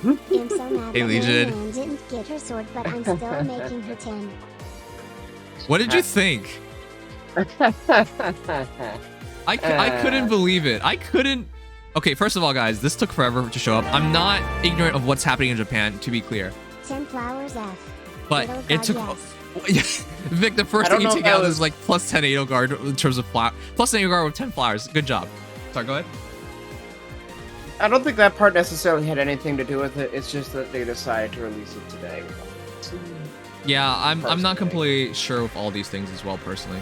I'm so mad Hey, that Legion. Marianne didn't get her sword, but I'm still making her 10. What did you think? I couldn't believe it. I couldn't. Okay, first of all, guys, this took forever to show up. I'm not ignorant of what's happening in Japan, to be clear. 10 flowers F. But Little it God, took. yes. Vic, the first I don't thing you know take if that out was- is like plus 10 Edelgard in terms of flower. Plus 10 Edelgard with 10 flowers. Good job. Sorry, go ahead. I don't think that part necessarily had anything to do with it. It's just that they decided to release it today. Yeah, I'm not Personally. completely sure with all these things as well, personally.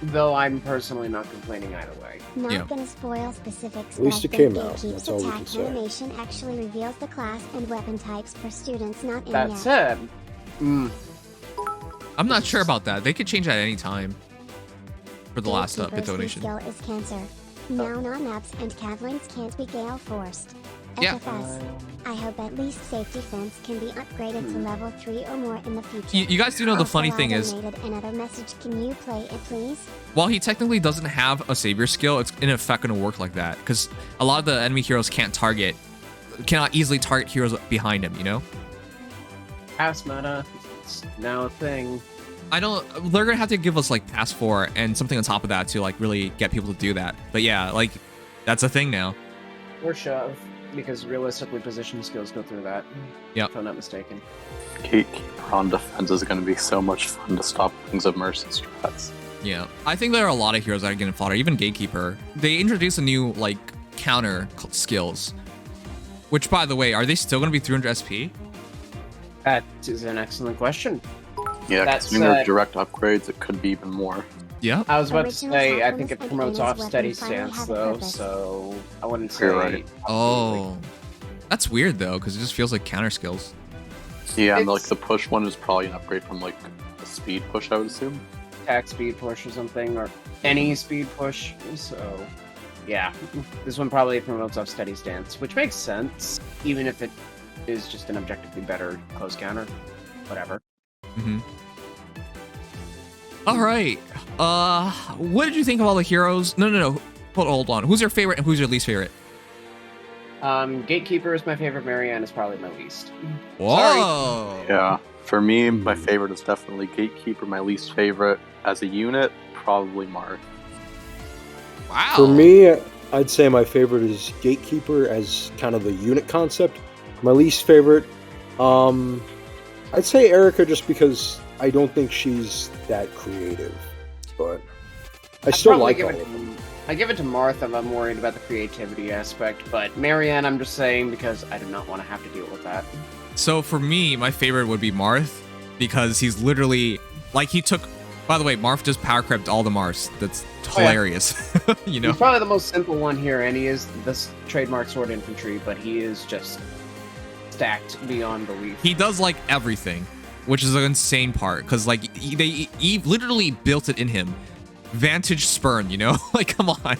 Though I'm personally not complaining either way. Not Yeah. gonna spoil specifics, At least but it I came think out, Gatekeeper's that's all we can attack say. animation actually reveals the class and weapon types per students not in That yet. said, I'm not sure about that. They could change that at any time for the last bit Gatekeeper's donation. skill is cancer. Now non-maps and Cavlings can't be gale forced. Yeah. FFS. I hope at least safety fence can be upgraded to level 3 or more in the future. You guys do know the Also, funny I thing is, donated another message. Can you play it, please? while he technically doesn't have a savior skill, it's in effect going to work like that because a lot of the enemy heroes cannot easily target heroes behind him, you know? pass meta, it's now a thing. I don't. They're gonna have to give us like pass 4 and something on top of that to like really get people to do that. But yeah, like that's a thing now. Or shove, because realistically position skills go through that. Yep. If I'm not mistaken. Gatekeeper on defense is going to be so much fun to stop Wings of Mercy strats. Yeah, I think there are a lot of heroes that are getting fodder. Even Gatekeeper. They introduced a new like counter skills, which by the way, are they still gonna be 300 SP? That is an excellent question. Yeah, That's, considering their direct upgrades, it could be even more. Yeah. I was about to Original say, I Falcons think it and promotes Ena's off steady weapon finally stance have a though, purpose. so I wouldn't say. You're right. Oh, that's weird though, because it just feels like counter skills. Yeah, and like It's- the push one is probably an upgrade from like a speed push, I would assume. Attack speed push or something, or any speed push. So, yeah, this one probably promotes off steady stance, which makes sense, even if it is just an objectively better close counter. Whatever. Mm-hmm. All right. What did you think of all the heroes? No. Hold on. Who's your favorite and who's your least favorite? Gatekeeper is my favorite. Marianne is probably my least. Whoa. Yeah, for me, my favorite is definitely Gatekeeper. My least favorite as a unit, probably Marth. Wow. For me, I'd say my favorite is Gatekeeper as kind of the unit concept. My least favorite, I'd say Eirika just because I don't think she's that creative. But I still probably like give all it- of them. I give it to Marth if I'm worried about the creativity aspect, but Marianne, I'm just saying because I do not want to have to deal with that. So for me, my favorite would be Marth because he's literally like he took. By the way, Marth just power crept all the Marths. That's Oh, yeah. hilarious. You know. He's probably the most simple one here, and he is this trademark sword infantry, but he is just stacked beyond belief. He does like everything, which is an insane part because like he literally built it in him. Vantage spurn, you know? Like, come on.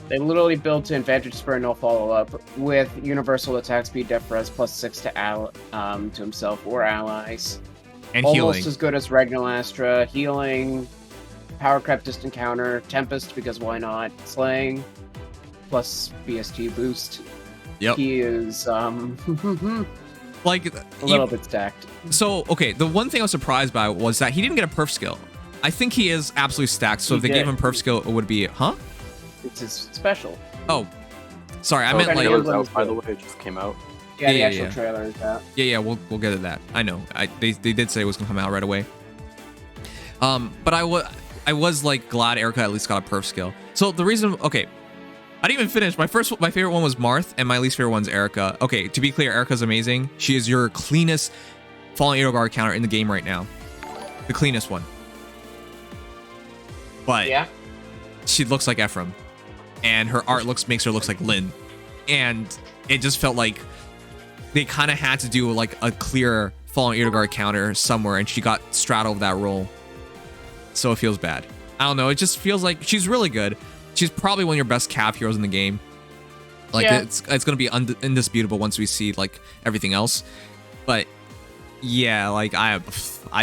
They literally built in Vantage Spur no follow-up with universal attack speed def res +6 to himself or allies. And Almost healing. as good as Regular Astra. Healing, power crept distant counter, Tempest because why not? Slaying, plus BST boost. Yep. He is a Like, little bit stacked. so, okay, the one thing I was surprised by was that he didn't get a perf skill. I think he is absolutely stacked, so He if they did. gave him perf skill, it would be, huh? It's his special. Oh, sorry, I Oh, meant the like, Fire trailer's Emblem's out, by the good. way, it just came out. Yeah, the Yeah, actual yeah. trailer is out. yeah, we'll get to that. I know, they did say it was gonna come out right away. But I was like glad Eirika at least got a perf skill. So the reason, okay, I didn't even finish. My favorite one was Marth, and my least favorite one's Eirika. Okay, to be clear, Erika's amazing. She is your cleanest Fallen Edelgard counter in the game right now, the cleanest one. But Yeah. she looks like Ephraim, and her art makes her look like Lynn, and it just felt like they kind of had to do like a clear Fallen Edelgard counter somewhere, and she got straddled that role. So it feels bad. I don't know. It just feels like she's really good. She's probably one of your best Cav heroes in the game. Like Yeah. it's gonna be indisputable once we see like everything else. But yeah, like I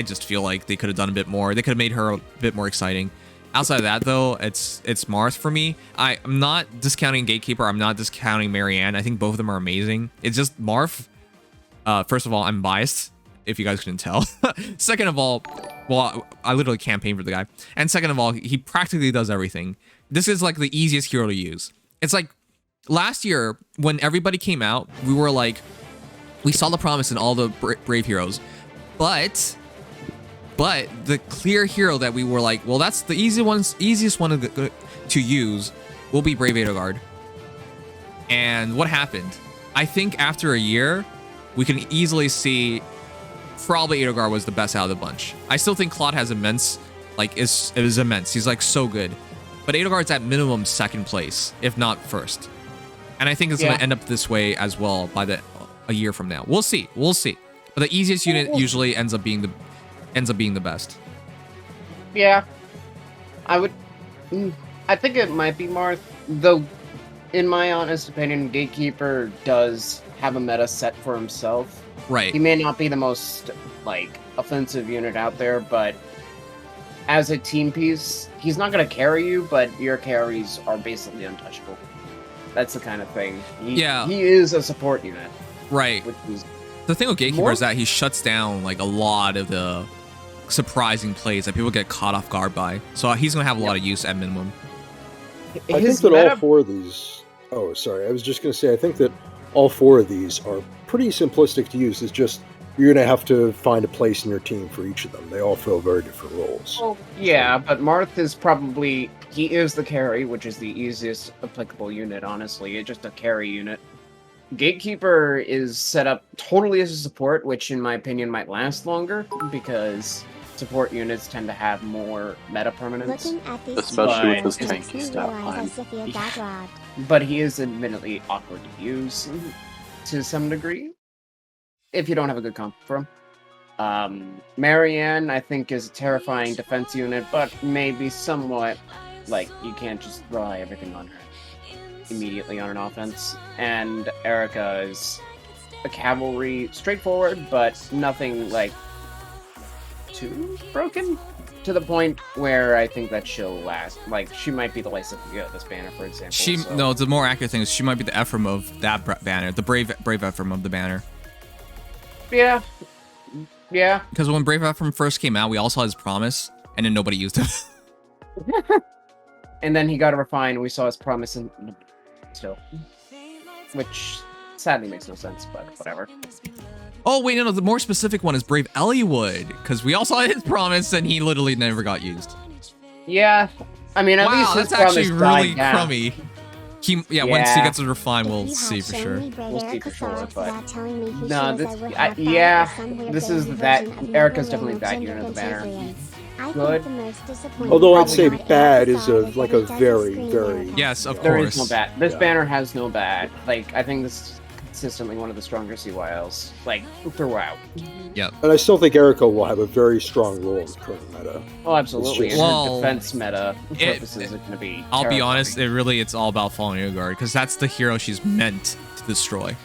just feel like they could have done a bit more. They could have made her a bit more exciting. Outside of that, though, it's Marth for me. I'm not discounting Gatekeeper. I'm not discounting Marianne. I think both of them are amazing. It's just Marth. First of all, I'm biased, if you guys couldn't tell. Second of all, well, I literally campaign for the guy. And second of all, he practically does everything. This is like the easiest hero to use. It's like last year when everybody came out, we were like, we saw the promise in all the brave heroes, but the clear hero that we were like, well, that's the easiest one to use will be Brave Eirika. And what happened? I think after a year, we can easily see probably Eirika was the best out of the bunch. I still think Claude has immense, like, is immense. He's like so good. But Eirika's at minimum second place, if not first. And I think it's going to end up this way as well by a year from now. We'll see. We'll see. But the easiest unit usually ends up being the best. Yeah. I think it might be Marth, though in my honest opinion, Gatekeeper does have a meta set for himself. Right. He may not be the most, like, offensive unit out there, but as a team piece, he's not going to carry you, but your carries are basically untouchable. That's the kind of thing. He is a support unit. Right. The thing with Gatekeeper is that he shuts down, like, a lot of the surprising plays that people get caught off guard by. So he's going to have a lot of use at minimum. I think that all four of these... Oh, sorry. I was just going to say, I think that all four of these are pretty simplistic to use. It's just you're going to have to find a place in your team for each of them. They all fill very different roles. Well, yeah, but Marth is probably... He is the carry, which is the easiest applicable unit, honestly. It's just a carry unit. Gatekeeper is set up totally as a support, which in my opinion might last longer, because support units tend to have more meta permanence. Especially with his tanky stat line. But he is admittedly awkward to use to some degree, if you don't have a good comp for him. Marianne, I think, is a terrifying defense unit, but maybe somewhat, like, you can't just rely everything on her immediately on an offense. And Eirika is a cavalry, straightforward, but nothing, like, too broken, to the point where I think that she'll last. Like, she might be the Lysithea of this banner, for example. No, the more accurate thing is she might be the Ephraim of that banner, the brave Ephraim of the banner. Yeah. Yeah. Because when Brave Ephraim first came out, we all saw his promise, and then nobody used him. And then he got refined, and we saw his promise, and still. Which sadly makes no sense, but whatever. Oh, wait, no, the more specific one is Brave Eliwood, because we all saw his promise, and he literally never got used. Yeah. I mean, at least his that's actually really died crummy. Once he gets it refined, we'll see for sure. We'll see for sure, but... No, this is that... Eirika's definitely that unit of the banner. Good. Although I'd say bad is like a very, very... Yes, of course. There is no bad. This banner has no bad. Like, I think this is consistently one of the stronger CYLs, like, throughout. Yep. And I still think Eirika will have a very strong role in the current meta. Oh, absolutely. And her defense meta purposes is going to be I'll be honest, it's all about Fallen Eirika, because that's the hero she's meant to destroy.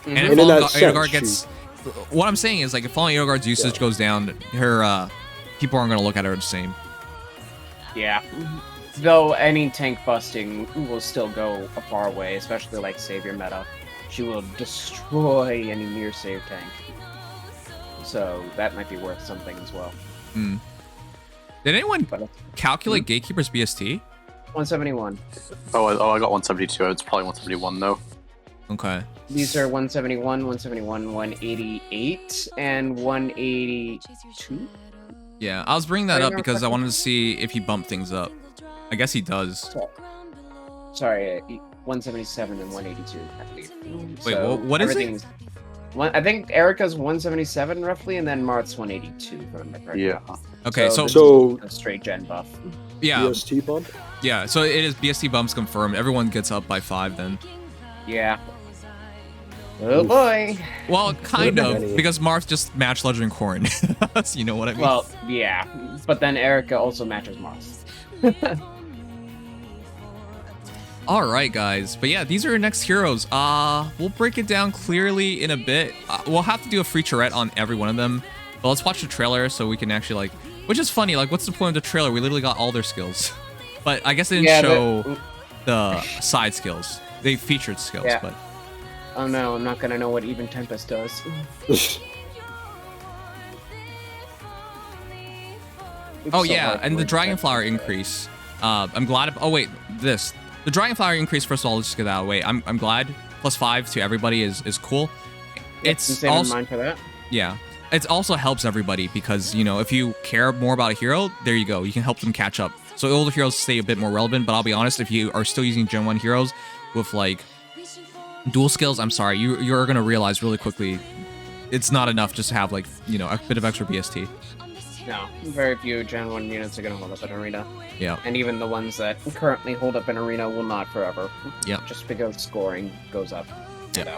And if Fallen Eirika gets... What I'm saying is, like, if Fallen Eirika's usage goes down, her... people aren't going to look at her the same. Yeah. Though any tank busting will still go a far way, especially like Savior meta. She will destroy any near save tank. So that might be worth something as well. Mm. Did anyone calculate Gatekeeper's BST? 171. Oh, I got 172. It's probably 171 though. Okay. These are 171, 171, 188, and 182. Yeah, I was bringing that up because I wanted to see if he bumped things up. I guess he does. Sorry, 177 and 182, I believe. Wait, so what is it? I think Eirika's 177 roughly, and then Marth's 182. If I remember correctly. Yeah. Okay, so a straight gen buff. Yeah. BST bump? Yeah, so it is BST bumps confirmed. Everyone gets up by 5 then. Yeah. Oh boy. Well, kind of, because Marth just matched Ledger and Corrin. So you know what I mean? Well, yeah. But then Eirika also matches Marth. Alright, guys. But yeah, these are your next heroes. We'll break it down clearly in a bit. We'll have to do a featurette on every one of them. But let's watch the trailer so we can actually like, which is funny. Like, what's the point of the trailer? We literally got all their skills, but I guess they didn't show the side skills. They featured skills, but. Oh no, I'm not gonna know what even Tempest does. Oh yeah, and the Dragonflower increase. I'm glad. Oh wait, the Dragonflower increase. First of all, let's just get that out of the way. I'm glad. +5 to everybody is cool. It's also mind for that. Yeah, it also helps everybody because you know if you care more about a hero, there you go. You can help them catch up. So older heroes stay a bit more relevant. But I'll be honest, if you are still using Gen 1 heroes with like dual skills, I'm sorry, you're gonna realize really quickly it's not enough just to have like you know a bit of extra BST. No, very few Gen 1 units are going to hold up in Arena. Yeah. And even the ones that currently hold up in Arena will not forever. Yeah. Just because scoring goes up. Yeah.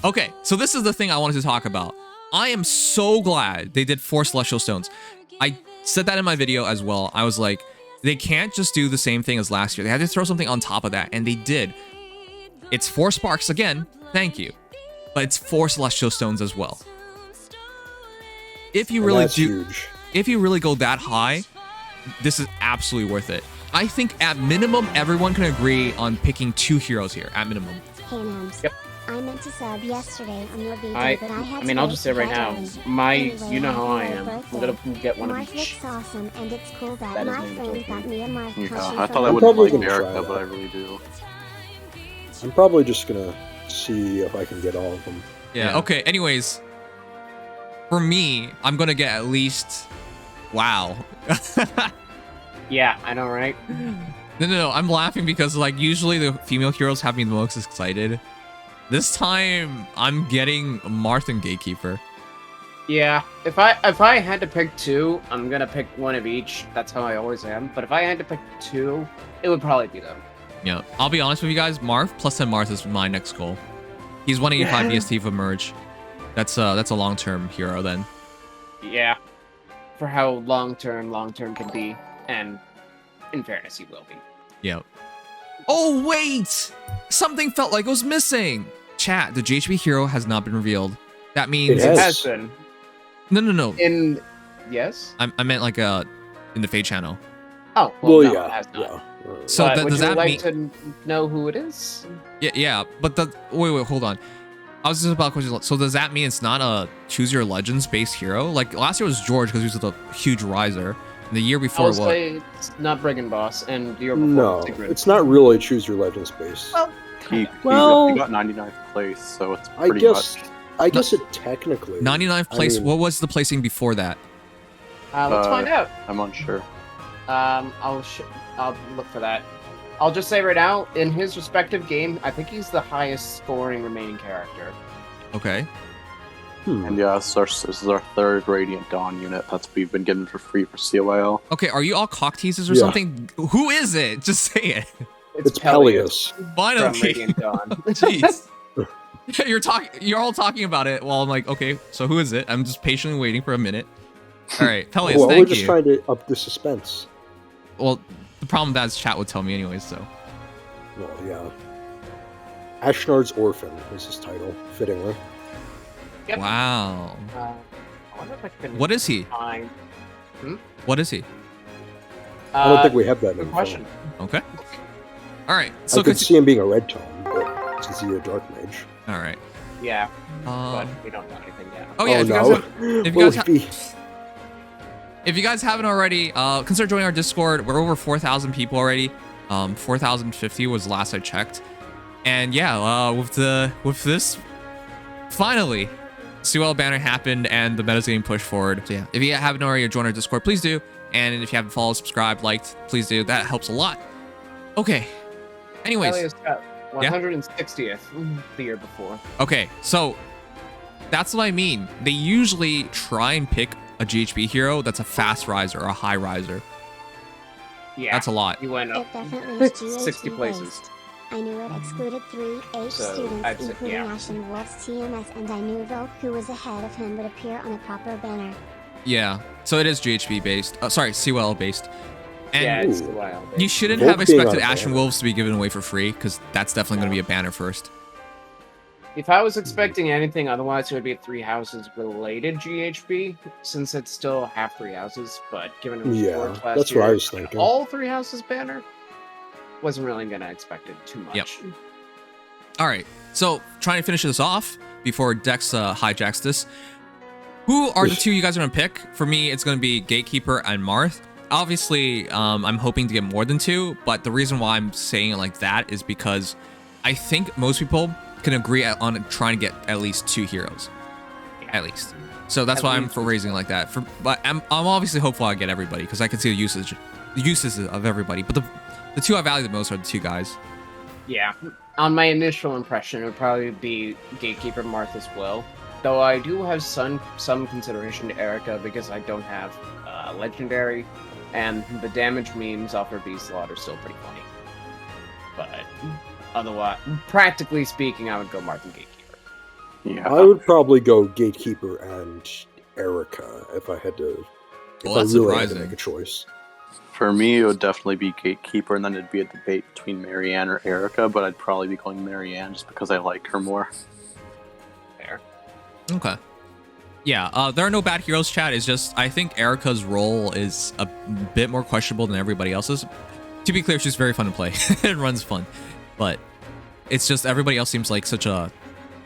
Okay, so this is the thing I wanted to talk about. I am so glad they did 4 Celestial Stones. I said that in my video as well. I was like, they can't just do the same thing as last year. They had to throw something on top of that, and they did. It's 4 Sparks again, thank you. But it's 4 Celestial Stones as well. If you really do... Huge. If you really go that high, this is absolutely worth it. I think at minimum, everyone can agree on picking 2 heroes here, at minimum. Hey, Nams. Yep. I meant to sub yesterday on your video, but I had I mean, I'll just say right now, you know how I am. I'm gonna get one Marth of each. looks awesome, and it's cool that That is my named friend Joker. got me a Marth Yeah, costume I from thought I the would probably like gonna try Eirika, that. but I really do. I'm probably just gonna see if I can get all of them. Yeah, okay, anyways. For me, I'm gonna get at least... Wow. Yeah, I know, right? No, I'm laughing because like usually the female heroes have me the most excited. This time, I'm getting Marth and Gatekeeper. Yeah, if I had to pick 2, I'm gonna pick one of each. That's how I always am. But if I had to pick 2, it would probably be them. Yeah, I'll be honest with you guys, Marth plus 10 Marth is my next goal. He's 185 BST for merge. That's a long-term hero then. Yeah. For how long-term can be, and in fairness, he will be. Yep. Oh, wait! Something felt like it was missing! Chat, the GHB hero has not been revealed. That means... It It has. has been. No. Yes? I meant like in the Feh Channel. Oh, Well, no, yeah. it has not. Yeah. So But would does you that like mean... to know who it is? Yeah, but wait, hold on. I was just about to question. So does that mean it's not a Choose Your Legends based hero? Like last year was George because he was a huge riser. And the year before I'll what? say it's not Brigand Boss, and the year before No, was Sigrid. it's not really Choose Your Legends based. Well, He Well- got 99th place, so it's I pretty guess much. I guess it technically. 99th I place. mean- What was the placing before that? let's find out. I'm unsure. I'll look for that. I'll just say right now, in his respective game, I think he's the highest scoring remaining character. Okay. And yeah, this is our 3rd Radiant Dawn unit that's we've been getting for free for CYL. Okay, are you all cock teasers or Yeah. something? Who is it? Just say it. It's Peleus. from Finally. Radiant Dawn. Jeez. You're all talking about it while I'm like, okay, so who is it? I'm just patiently waiting for a minute. All right, Peleus, Well, we're thank just you. trying to up the suspense. Well, the problem with that is chat would tell me anyways, so. Well, yeah. Ashnard's Orphan is his title, fittingly. Yep. Wow. I wonder if I can What is he? find- What is he? I don't think we have that Good info. question. Okay. All right. I So could see him being a red tone, but is he a dark mage? all right. Yeah, but Um, we don't know anything yet. oh yeah. If you no. guys have, if you Will guys it be? if you guys haven't already, consider joining our Discord. We're over 4,000 people already. 4,050 was the last I checked. And yeah, with this, finally, CYL banner happened and the meta's getting pushed forward. So yeah, if you haven't already joined our Discord, please do. And if you haven't followed, subscribed, liked, please do. That helps a lot. Okay. Anyways. Peleus got 160th the year before. Okay, so that's what I mean. They usually try and pick a GHB hero that's a fast riser or a high riser. Yeah, That's a lot. he went up It definitely is GHB 60 places. based. I knew it excluded 3 H So, students, I'd say- including yeah. Ashen Wolf's TMS, and I knew though who was ahead of him would appear on a proper banner. Yeah, so it is GHB based. Sorry, CYL based. And yeah, it's Ooh. a while. you shouldn't Wolf have being on expected a Ashen banner. Wolves to be given away for free, because that's definitely going to be a banner first. If I was expecting anything otherwise, it would be a 3 houses related GHB, since it's still half 3 houses, but given it was Yeah, Forge last that's year, what I was thinking. all 3 houses banner, wasn't really going to expect it too much. Yep. All right, so trying to finish this off before Dex hijacks this. Who are the 2 you guys are gonna pick? For me, it's gonna be Gatekeeper and Marth. Obviously, I'm hoping to get more than 2, but the reason why I'm saying it like that is because I think most people can agree on trying to get at least 2 heroes, at least. So that's why I'm for raising it like that. But I'm obviously hopeful I get everybody because I can see the uses of everybody. But the 2 I value the most are the 2 guys. Yeah, on my initial impression, it would probably be Gatekeeper Marth as well. Though I do have some consideration to Eirika because I don't have Legendary, and the damage memes off her B-slot are still pretty funny. But otherwise, practically speaking, I would go Marth and Gatekeeper. Yeah. I would probably go Gatekeeper and Eirika if I had to. Well, that's if I really had to surprising. make a choice. For me, it would definitely be Gatekeeper, and then it'd be a debate between Marianne or Eirika, but I'd probably be going Marianne just because I like her more. There. Okay. Yeah, there are no bad heroes, chat. It's just, I think Eirika's role is a bit more questionable than everybody else's. To be clear, she's very fun to play. It runs fun. But it's just everybody else seems like such a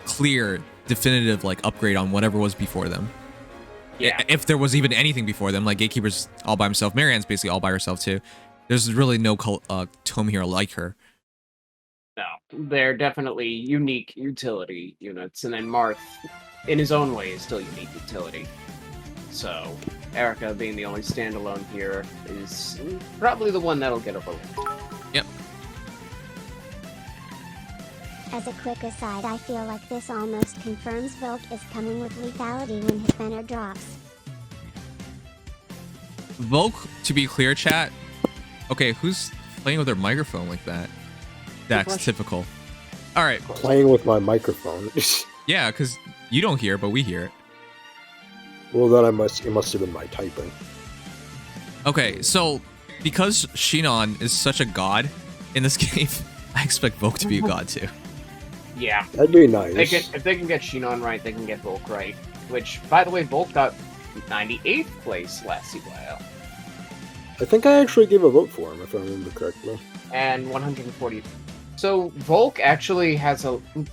clear, definitive like upgrade on whatever was before them. Yeah. If there was even anything before them, like Gatekeeper's all by himself. Marianne's basically all by herself too. There's really no tome hero like her. No, they're definitely unique utility units, and then Marth, in his own way, is still unique utility. So, Eirika being the only standalone here is probably the one that'll get overlooked. Yep. As a quick aside, I feel like this almost confirms Volk is coming with lethality when his banner drops. Volk, to be clear, chat. Okay, who's playing with their microphone like that? That's typical. All right. Playing with my microphone. Yeah, because you don't hear, but we hear it. Well, then it must have been my typing. Okay, so because Shinon is such a god in this game, I expect Volk to be a god too. Yeah. That'd be nice. If they can get Shinon right, they can get Volk right. Which, by the way, Volk got 98th place last CYL. I think I actually gave a vote for him, if I remember correctly. And 140. So Volk actually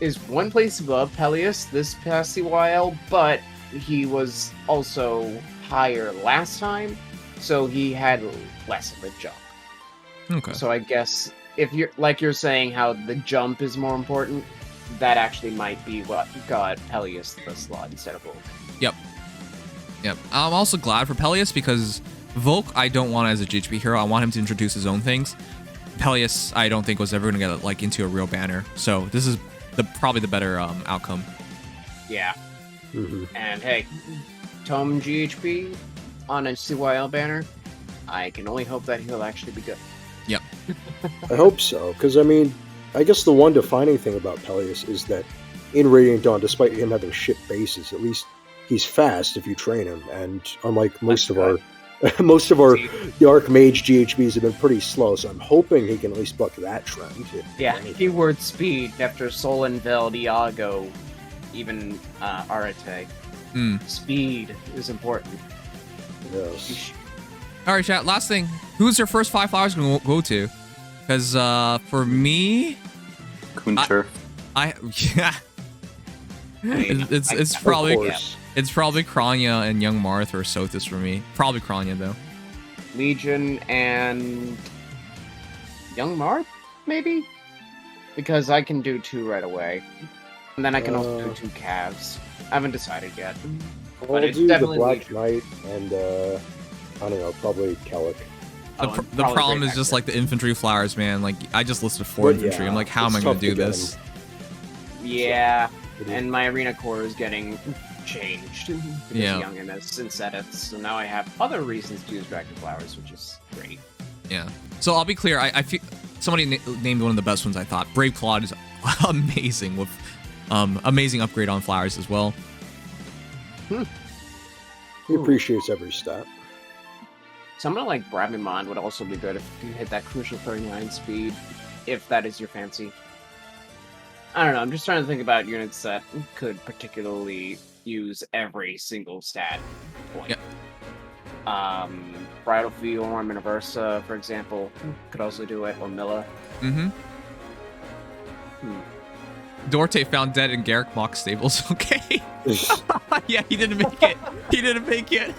is 1 place above Peleus this past CYL, but he was also higher last time, so he had less of a jump. Okay. So I guess if you're saying how the jump is more important, that actually might be what got Peleus the slot instead of Volk. Yep. I'm also glad for Peleus because Volk I don't want as a GHP hero. I want him to introduce his own things. Peleus I don't think was ever going to get like into a real banner. So this is probably the better outcome. Yeah. Mm-hmm. And hey, Tome GHP on a CYL banner, I can only hope that he'll actually be good. Yep. I hope so, because I mean, I guess the one defining thing about Peleus is that in Radiant Dawn, despite him having shit bases, at least he's fast if you train him. And unlike most of our Dark Mage GHBs have been pretty slow, so I'm hoping he can at least buck that trend. Yeah, keyword speed after Solenveld, Iago, even Arete. Speed is important. Yes. All right, chat. Last thing. Who's your first 5 flowers going to go to? Because for me, Kunter. It's probably Kranya and Young Marth or Sothis for me. Probably Kranya though. Legion and Young Marth, maybe? Because I can do 2 right away. And then I can also do 2 calves. I haven't decided yet. I'll do the Black Knight and, I don't know, probably Kellic. The problem is just like the infantry flowers, man. Like, I just listed 4 infantry. I'm like, how am I going to do this? Yeah, and my arena core is getting changed because Young and Synthetics, so now I have other reasons to use Dragon Flowers, which is great. Yeah. So I'll be clear. I feel somebody named one of the best ones. I thought Brave Claude is amazing with amazing upgrade on flowers as well. He appreciates every stat. Someone like Bravimond would also be good if you hit that crucial 39 speed, if that is your fancy. I don't know. I'm just trying to think about units that could particularly use every single stat point. Yep. Bridal Fiorm and Aversa, for example, could also do it, or Milla. Mm-hmm. Dorte found dead in Garrick Mock stables. Okay. Yeah, he didn't make it. He didn't make it.